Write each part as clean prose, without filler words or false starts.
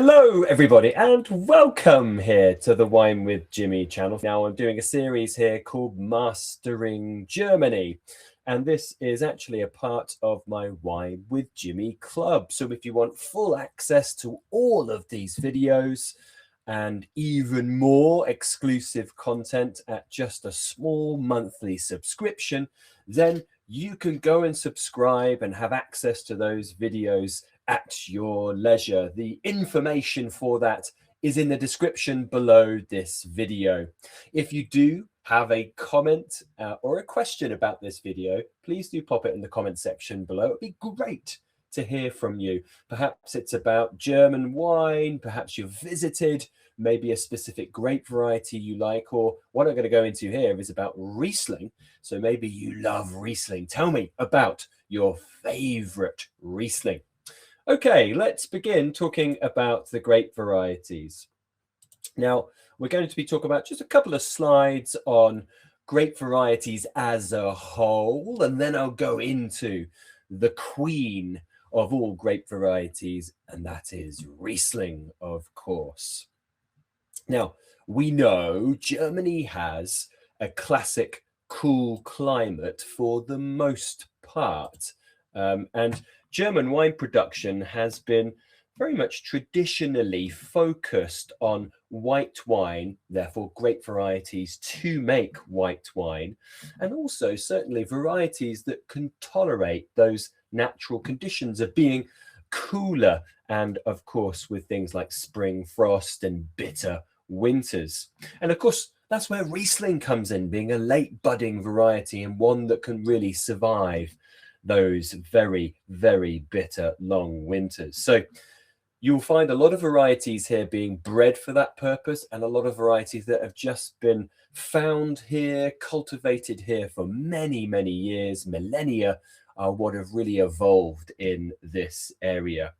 Hello everybody and welcome here to the Wine with Jimmy channel. Now I'm doing a series here called Mastering Germany, and this is actually a part of my Wine with Jimmy club. So if you want full access to all of these videos and even more exclusive content at just a small monthly subscription, then you can go and subscribe and have access to those videos at your leisure. The information for that is in the description below this video. If you do have a comment or a question about this video, please do pop it in the comment section below. It'd be great to hear from you. Perhaps it's about German wine, perhaps you've visited maybe a specific grape variety you like, or what I'm going to go into here is about Riesling. So maybe you love Riesling. Tell me about your favorite Riesling. Okay, let's begin talking about the grape varieties. Now, we're going to be talking about just a couple of slides on grape varieties as a whole, and then I'll go into the queen of all grape varieties, and that is Riesling, of course. Now, we know Germany has a classic cool climate for the most part, and German wine production has been very much traditionally focused on white wine, therefore grape varieties to make white wine, and also certainly varieties that can tolerate those natural conditions of being cooler, and of course with things like spring frost and bitter winters. And of course that's where Riesling comes in, being a late budding variety and one that can really survive those very, very bitter long winters. So you'll find a lot of varieties here being bred for that purpose, and a lot of varieties that have just been found here, cultivated here for many, many years, millennia, are what have really evolved in this area.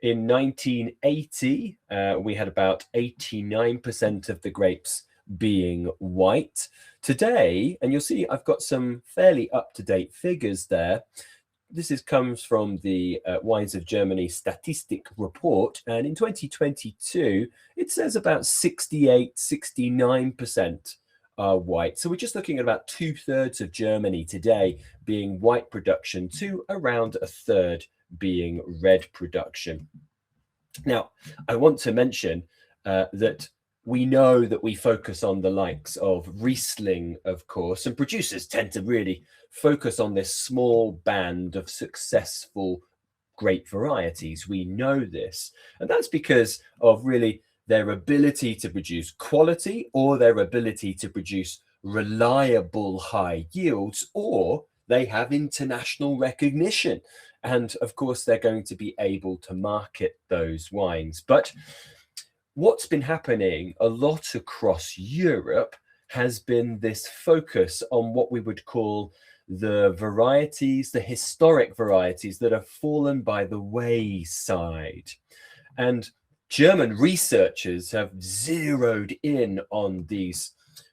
In 1980, we had about 89% of the grapes being white. Today, and you'll see I've got some fairly up-to-date figures there. This comes from the Wines of Germany Statistic report, and in 2022 it says about 68-69% are white. So we're just looking at about 2/3 of Germany today being white production to around 1/3 being red production. Now, I want to mention that we know that we focus on the likes of Riesling, of course, and producers tend to really focus on this small band of successful grape varieties. We know this, and that's because of really their ability to produce quality, or their ability to produce reliable high yields, or they have international recognition. And of course, they're going to be able to market those wines. But what's been happening a lot across Europe has been this focus on what we would call the varieties, the historic varieties that have fallen by the wayside. And German researchers have zeroed in on these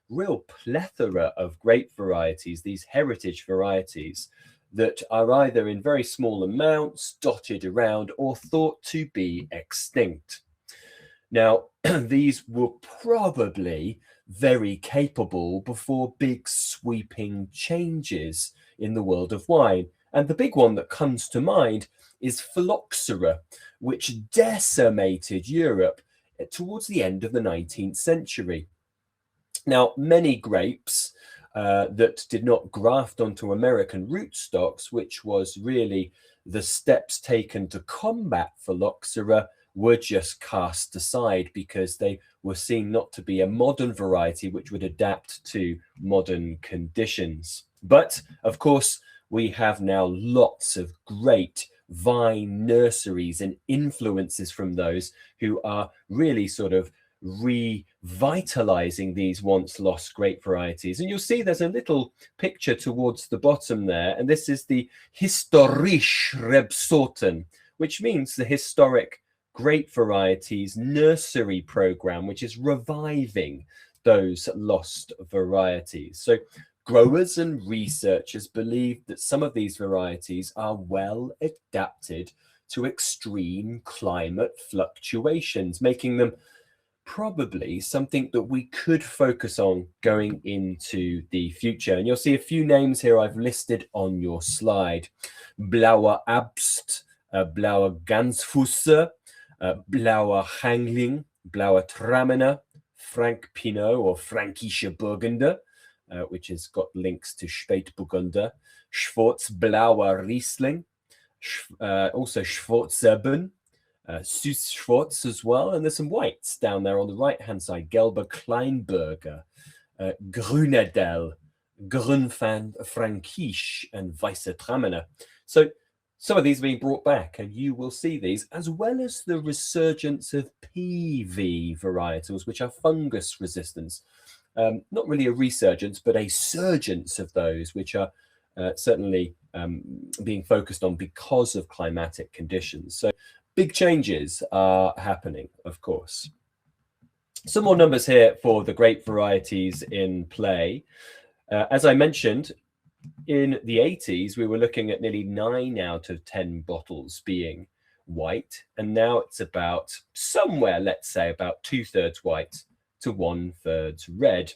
real plethora of grape varieties, these heritage varieties that are either in very small amounts dotted around or thought to be extinct. Now, these were probably very capable before big sweeping changes in the world of wine. And the big one that comes to mind is phylloxera, which decimated Europe towards the end of the 19th century. Now, many grapes that did not graft onto American rootstocks, which was really the steps taken to combat phylloxera, were just cast aside because they were seen not to be a modern variety which would adapt to modern conditions. But of course, we have now lots of great vine nurseries and influences from those who are really sort of revitalizing these once lost grape varieties. And you'll see there's a little picture towards the bottom there, and this is the Historische Rebsorten, which means the historic grape varieties nursery program, which is reviving those lost varieties. So growers and researchers believe that some of these varieties are well adapted to extreme climate fluctuations, making them probably something that we could focus on going into the future. And you'll see a few names here I've listed on your slide. Blauer Abst, Blauer Gansfusse, Blauer Hangling, Blauer Traminer, Frank Pinot or Fränkische Burgunder, which has got links to Spätburgunder, Schwarzblauer Riesling, also Schwarzerben, Süßschwarz as well, and there's some whites down there on the right-hand side, Gelber Kleinberger, Grünedel, Grünfrankisch, and Weißer Traminer. So some of these are being brought back, and you will see these, as well as the resurgence of PV varietals, which are fungus resistance. Not really a resurgence, but a surgence of those, which are certainly being focused on because of climatic conditions. So big changes are happening, of course. Some more numbers here for the grape varieties in play. As I mentioned, in the 80s, we were looking at nearly 9 out of 10 bottles being white. And now it's about somewhere, let's say, about 2/3 white to 1/3 red.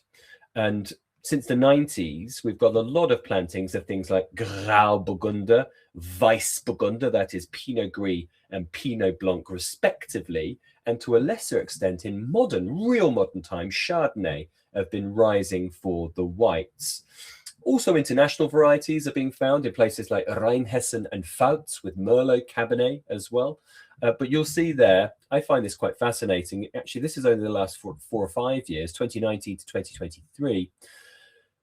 And since the 90s, we've got a lot of plantings of things like Grauburgunder, Weißburgunder, that is Pinot Gris and Pinot Blanc respectively, and to a lesser extent in real modern times, Chardonnay have been rising for the whites. Also international varieties are being found in places like Rheinhessen and Pfalz with Merlot Cabernet as well. But you'll see there, I find this quite fascinating. Actually, this is only the last 4 or 5 years, 2019 to 2023.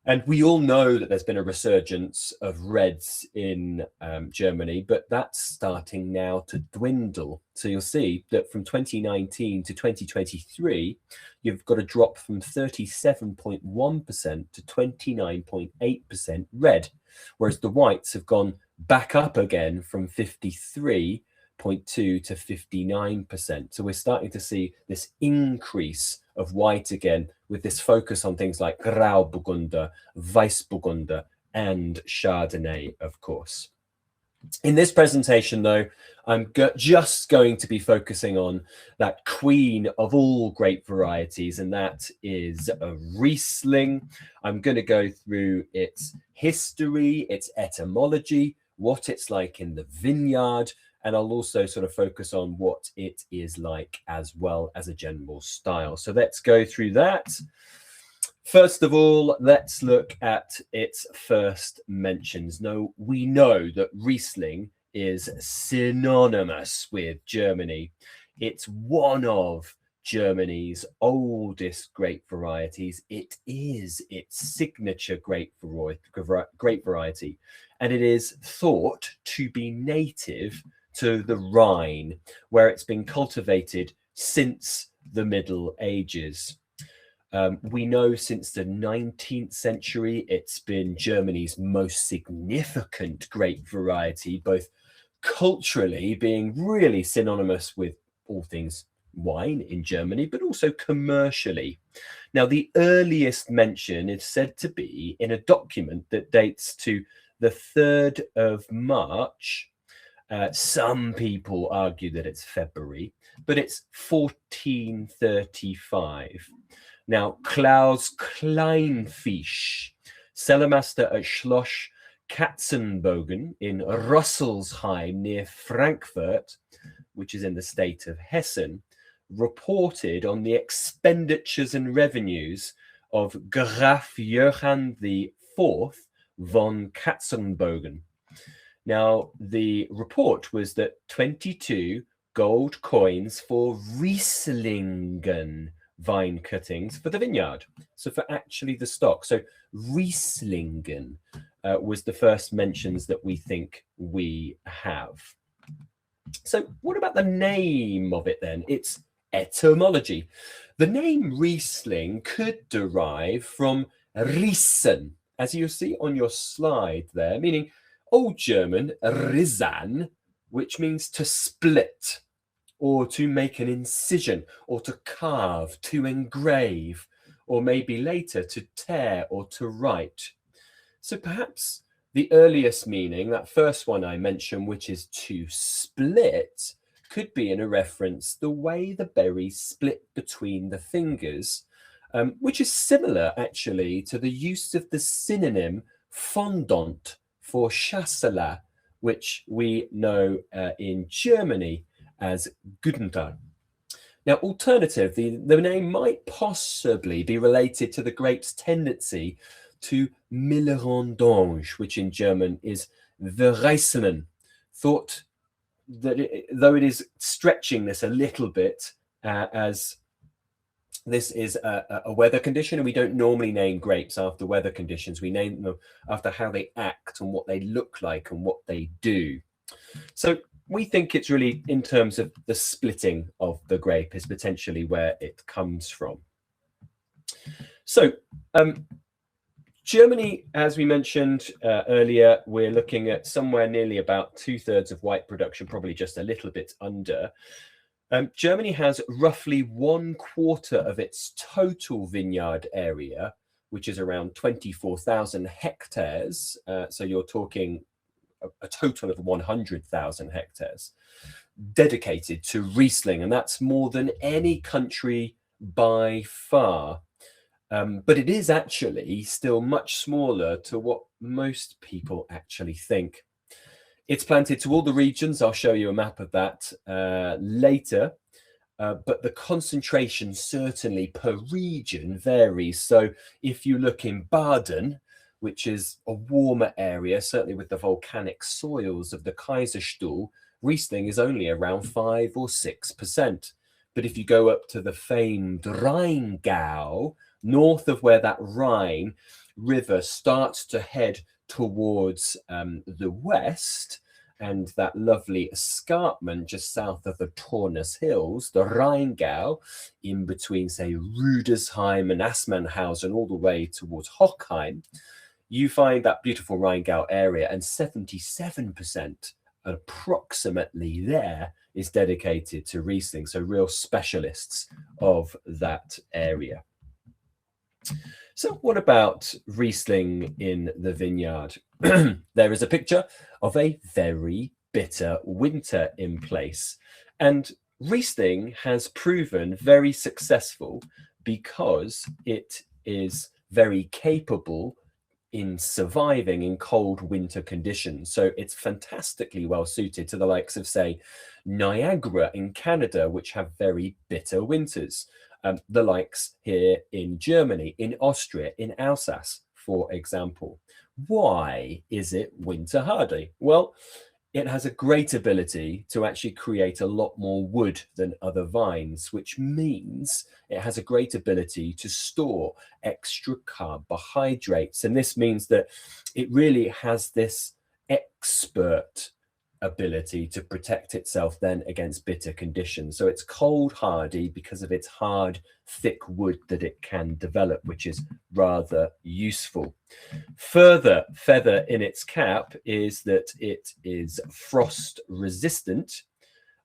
And we all know that there's been a resurgence of reds in Germany, but that's starting now to dwindle. So you'll see that from 2019 to 2023, you've got a drop from 37.1% to 29.8% red, whereas the whites have gone back up again from 53.2 to 59%. So we're starting to see this increase of white again, with this focus on things like Grauburgunder, Weißburgunder, and Chardonnay, of course. In this presentation, though, I'm just going to be focusing on that queen of all grape varieties, and that is a Riesling. I'm going to go through its history, its etymology, what it's like in the vineyard, and I'll also sort of focus on what it is like as well as a general style. So let's go through that. First of all, let's look at its first mentions. Now, we know that Riesling is synonymous with Germany. It's one of Germany's oldest grape varieties. It is its signature grape variety, and it is thought to be native to the Rhine, where it's been cultivated since the Middle Ages. We know since the 19th century, it's been Germany's most significant grape variety, both culturally being really synonymous with all things wine in Germany, but also commercially. Now, the earliest mention is said to be in a document that dates to the 3rd of March. Some people argue that it's February, but it's 1435. Now, Klaus Kleinfisch, cellarmaster at Schloss Katzenbogen in Rüsselsheim near Frankfurt, which is in the state of Hessen, reported on the expenditures and revenues of Graf Johann IV von Katzenbogen. Now, the report was that 22 gold coins for Rieslingen vine cuttings for the vineyard. So for actually the stock. So Rieslingen was the first mentions that we think we have. So what about the name of it then? It's etymology. The name Riesling could derive from Riesen, as you see on your slide there, meaning Old German Risan, which means to split or to make an incision or to carve, to engrave, or maybe later to tear or to write. So perhaps The earliest meaning, that first one I mentioned, which is to split, could be in a reference the way the berries split between the fingers, which is similar actually to the use of the synonym fondant for chasselas, which we know in Germany as Guten Tag. Now, alternatively, the name might possibly be related to the grape's tendency to mille-vendange, which in German is Riesling. Thought that though it is stretching this a little bit, as this is a weather condition, and we don't normally name grapes after weather conditions. We name them after how they act and what they look like and what they do. So we think it's really in terms of the splitting of the grape is potentially where it comes from. So Germany, as we mentioned earlier, we're looking at somewhere nearly about 2/3 of white production, probably just a little bit under. Germany has roughly 1/4 of its total vineyard area, which is around 24,000 hectares. So you're talking a total of 100,000 hectares dedicated to Riesling, and that's more than any country by far. But it is actually still much smaller to what most people actually think. It's planted to all the regions. I'll show you a map of that later. But the concentration certainly per region varies. So if you look in Baden, which is a warmer area, certainly with the volcanic soils of the Kaiserstuhl, Riesling is only around 5 or 6%. But if you go up to the famed Rheingau, north of where that Rhine river starts to head towards the west, and that lovely escarpment just south of the Taunus Hills, the Rheingau, in between, say, Rüdesheim and Assmannhausen, all the way towards Hochheim, you find that beautiful Rheingau area, and 77% approximately there is dedicated to Riesling, so real specialists of that area. So what about Riesling in the vineyard? There is a picture of a very bitter winter in place, and Riesling has proven very successful because it is very capable in surviving in cold winter conditions. So it's fantastically well suited to the likes of, say, Niagara in Canada, which have very bitter winters. The likes here in Germany, in Austria, in Alsace, for example. Why is it winter hardy? Well, it has a great ability to actually create a lot more wood than other vines, which means it has a great ability to store extra carbohydrates. And this means that it really has this expert ability to protect itself then against bitter conditions. So it's cold hardy because of its hard, thick wood that it can develop, which is rather useful. Further feather in its cap is that it is frost resistant,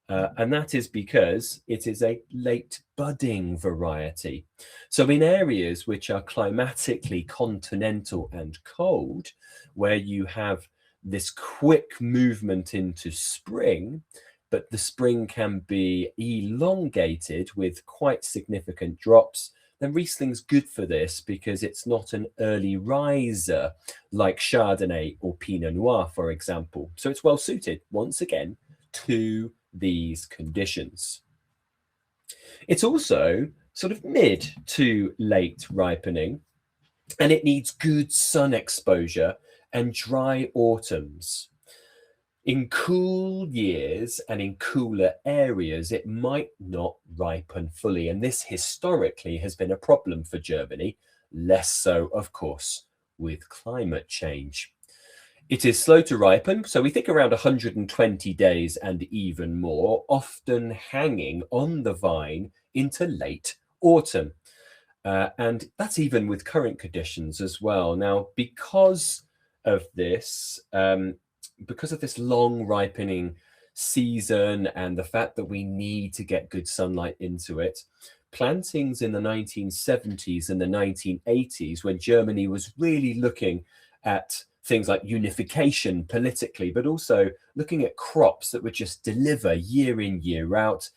and that is because it is a late budding variety. So in areas which are climatically continental and cold, where you have this quick movement into spring, but the spring can be elongated with quite significant drops, then Riesling's good for this because it's not an early riser like Chardonnay or Pinot Noir, for example. So it's well suited, once again, to these conditions. It's also sort of mid to late ripening, and it needs good sun exposure and dry autumns. In cool years and in cooler areas, it might not ripen fully. And this historically has been a problem for Germany, less so, of course, with climate change. It is slow to ripen, so we think around 120 days and even more, often hanging on the vine into late autumn. And that's even with current conditions as well. Now, because of this long ripening season and the fact that we need to get good sunlight into it, plantings in the 1970s and the 1980s, when Germany was really looking at things like unification politically, but also looking at crops that would just deliver year in, year out.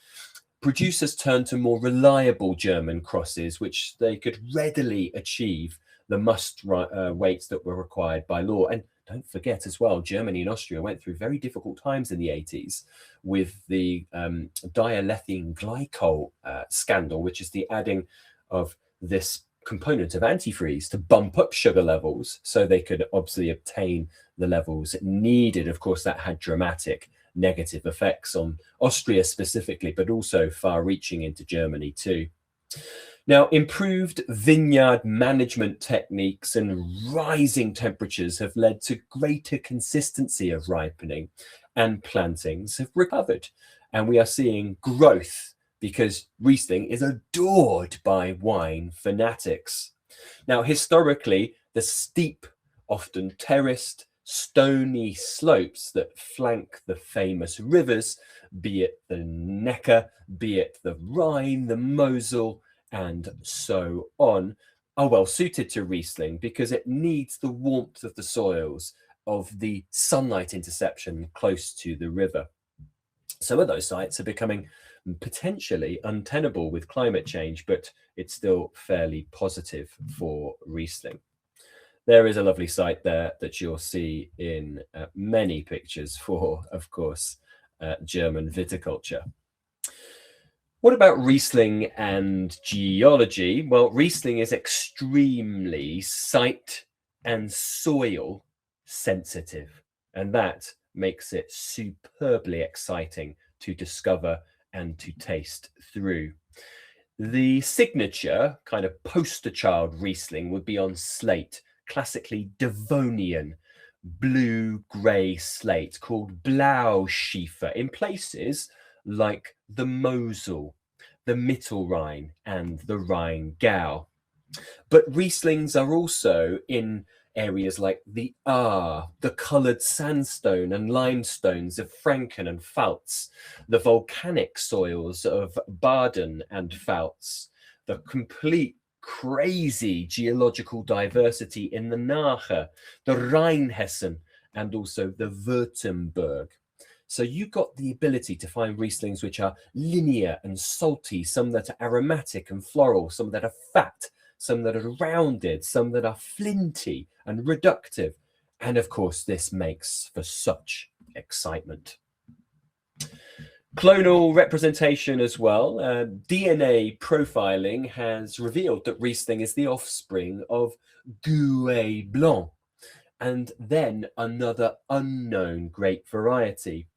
Producers turned to more reliable German crosses, which they could readily achieve the must weights that were required by law. And don't forget as well, Germany and Austria went through very difficult times in the 80s with the diethylene glycol scandal, which is the adding of this component of antifreeze to bump up sugar levels so they could obviously obtain the levels needed. Of course, that had dramatic negative effects on Austria specifically, but also far-reaching into Germany too. Now, improved vineyard management techniques and rising temperatures have led to greater consistency of ripening, and plantings have recovered. And we are seeing growth because Riesling is adored by wine fanatics. Now, historically, the steep, often terraced, stony slopes that flank the famous rivers, be it the Neckar, be it the Rhine, the Mosel, and so on, are well suited to Riesling because it needs the warmth of the soils, of the sunlight interception close to the river. Some of those sites are becoming potentially untenable with climate change, but it's still fairly positive for Riesling. There is a lovely site there that you'll see in many pictures for, of course, German viticulture. What about Riesling and geology? Well, Riesling is extremely site and soil sensitive, and that makes it superbly exciting to discover and to taste through. The signature kind of poster child Riesling would be on slate, classically Devonian, blue-grey slate called Blauschiefer in places like the Mosel, the Mittelrhine, and the Rheingau. But Rieslings are also in areas like the Ahr, the coloured sandstone and limestones of Franken and Pfalz, the volcanic soils of Baden and Pfalz, the complete crazy geological diversity in the Nahe, the Rheinhessen, and also the Württemberg. So you've got the ability to find Rieslings which are linear and salty, some that are aromatic and floral, some that are fat, some that are rounded, some that are flinty and reductive. And of course, this makes for such excitement. Clonal representation as well. DNA profiling has revealed that Riesling is the offspring of Gouais Blanc, and then another unknown grape variety.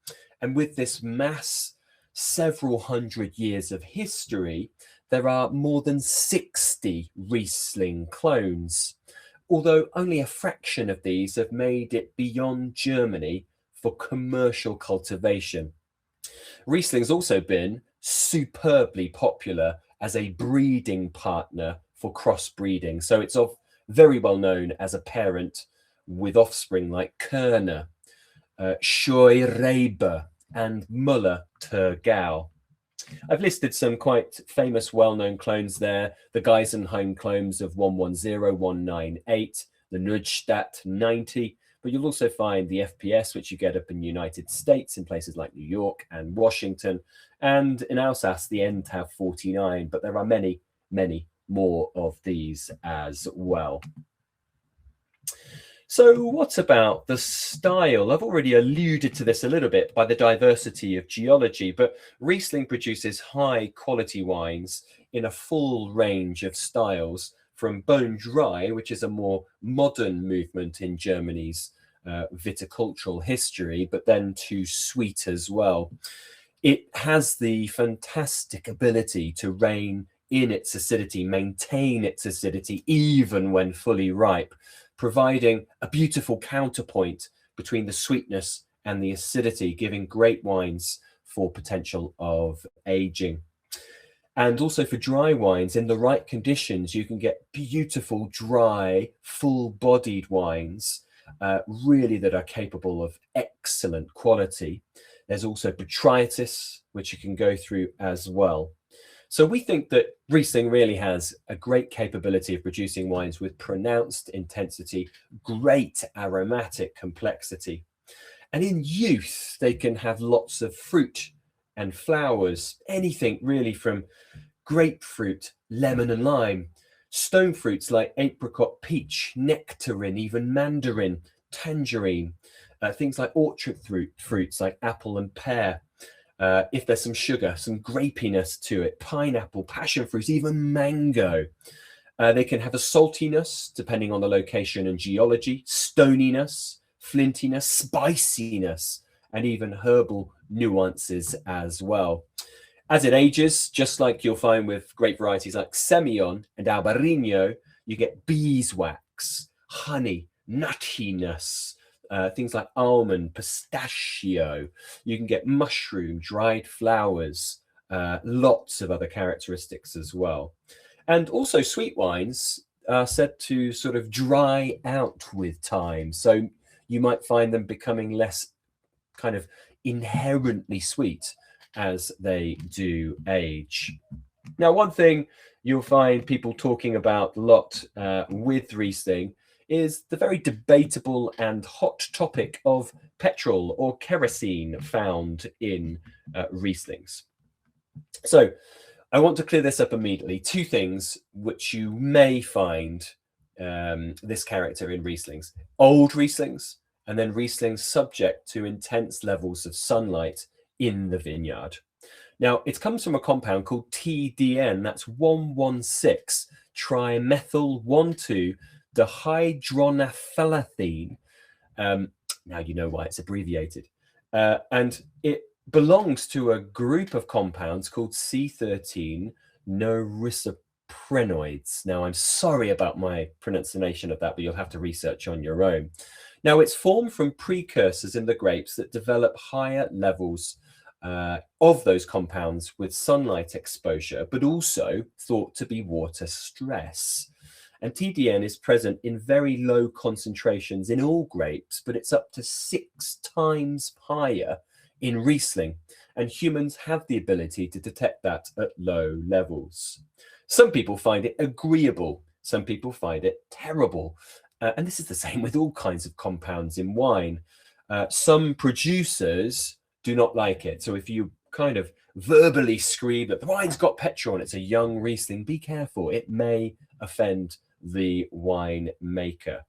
And with this mass, several hundred years of history, there are more than 60 Riesling clones, although only a fraction of these have made it beyond Germany for commercial cultivation. Riesling's also been superbly popular as a breeding partner for crossbreeding. So it's very well known as a parent with offspring like Kerner, Scheurebe, and Müller-Thurgau. I've listed some quite famous, well-known clones there. The Geisenheim clones of 110, 198, the Neustadt 90, but you'll also find the FPS, which you get up in the United States in places like New York and Washington, and in Alsace, the NTAV 49, but there are many, many more of these as well. So what about the style? I've already alluded to this a little bit by the diversity of geology, but Riesling produces high quality wines in a full range of styles, from bone dry, which is a more modern movement in Germany's viticultural history, but then to sweet as well. It has the fantastic ability to rein in its acidity, maintain its acidity, even when fully ripe, providing a beautiful counterpoint between the sweetness and the acidity, giving great wines for potential of aging. And also for dry wines, in the right conditions, you can get beautiful, dry, full-bodied wines, really that are capable of excellent quality. There's also botrytis, which you can go through as well. So we think that Riesling really has a great capability of producing wines with pronounced intensity, great aromatic complexity. And in youth, they can have lots of fruit and flowers, anything really from grapefruit, lemon and lime, stone fruits like apricot, peach, nectarine, even mandarin, tangerine, things like orchard fruits like apple and pear. If there's some sugar, some grapiness to it, pineapple, passion fruit, even mango. They can have a saltiness, depending on the location and geology, stoniness, flintiness, spiciness, and even herbal nuances as well. As it ages, just like you'll find with grape varieties like Semillon and Albarino, you get beeswax, honey, nuttiness, things like almond, pistachio. You can get mushroom, dried flowers, lots of other characteristics as well. And also sweet wines are said to sort of dry out with time. So you might find them becoming less kind of inherently sweet as they do age. Now, one thing you'll find people talking about a lot with Riesling is the very debatable and hot topic of petrol or kerosene found in Rieslings. So I want to clear this up immediately. Two things which you may find this character in Rieslings. Old Rieslings, and then Rieslings subject to intense levels of sunlight in the vineyard. Now, it comes from a compound called TDN, that's 116 trimethyl 1,2 dihydronaphthalene. Now you know why it's abbreviated. And it belongs to a group of compounds called C13 norisoprenoids. Now, I'm sorry about my pronunciation of that, but you'll have to research on your own. Now, it's formed from precursors in the grapes that develop higher levels of those compounds with sunlight exposure, but also thought to be water stress. And TDN is present in very low concentrations in all grapes, but it's up to 6 times higher in Riesling. And humans have the ability to detect that at low levels. Some people find it agreeable. Some people find it terrible. And this is the same with all kinds of compounds in wine. Some producers do not like it. So if you kind of verbally scream that the wine's got petrol and it's a young Riesling, be careful. It may offend the wine maker.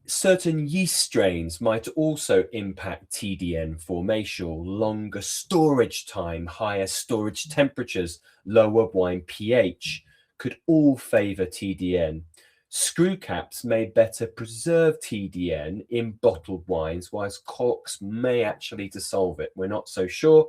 Certain yeast strains might also impact TDN formation. Longer storage time, higher storage temperatures, lower wine pH could all favor TDN. Screw caps may better preserve TDN in bottled wines, whilst corks may actually dissolve it. We're not so sure.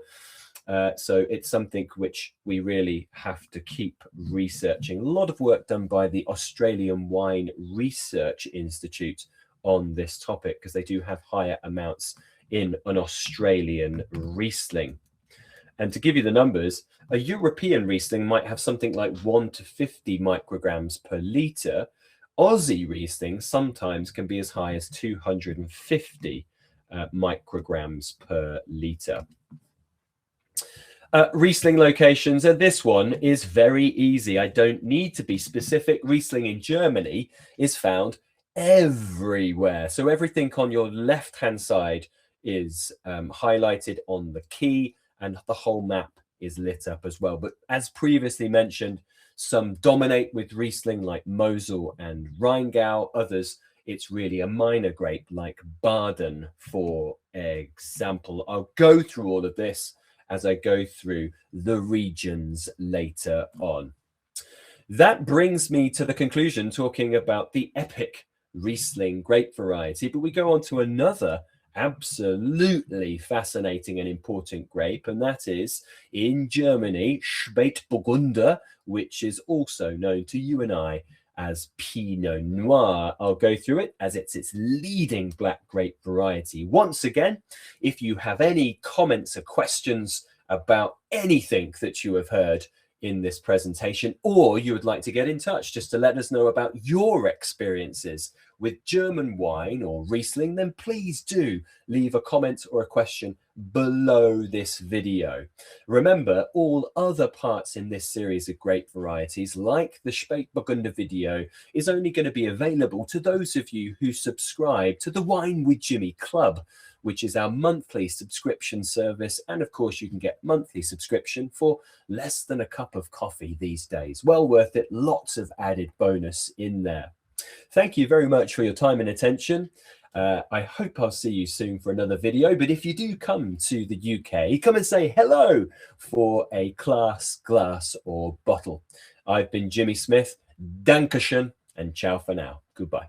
So it's something which we really have to keep researching. A lot of work done by the Australian Wine Research Institute on this topic, because they do have higher amounts in an Australian Riesling. And to give you the numbers, a European Riesling might have something like 1 to 50 micrograms per litre. Aussie Riesling sometimes can be as high as 250 micrograms per litre. Riesling locations, and this one is very easy. I don't need to be specific. Riesling in Germany is found everywhere. So everything on your left-hand side is highlighted on the key, and the whole map is lit up as well. But as previously mentioned, some dominate with Riesling like Mosel and Rheingau. Others, it's really a minor grape like Baden, for example. I'll go through all of this as I go through the regions later on. That brings me to the conclusion, talking about the epic Riesling grape variety, but we go on to another absolutely fascinating and important grape, and that is in Germany, Spätburgunder, which is also known to you and I as Pinot Noir. I'll go through it as it's its leading black grape variety. Once again, if you have any comments or questions about anything that you have heard in this presentation, or you would like to get in touch just to let us know about your experiences with German wine or Riesling, then please do leave a comment or a question below this video. Remember, all other parts in this series of grape varieties, like the Spätburgunder video, is only going to be available to those of you who subscribe to the Wine with Jimmy Club, which is our monthly subscription service. And of course, you can get monthly subscription for less than a cup of coffee these days. Well worth it. Lots of added bonus in there. Thank you very much for your time and attention. I hope I'll see you soon for another video. But if you do come to the UK, come and say hello for a glass, or bottle. I've been Jimmy Smith. Dankeschön and ciao for now. Goodbye.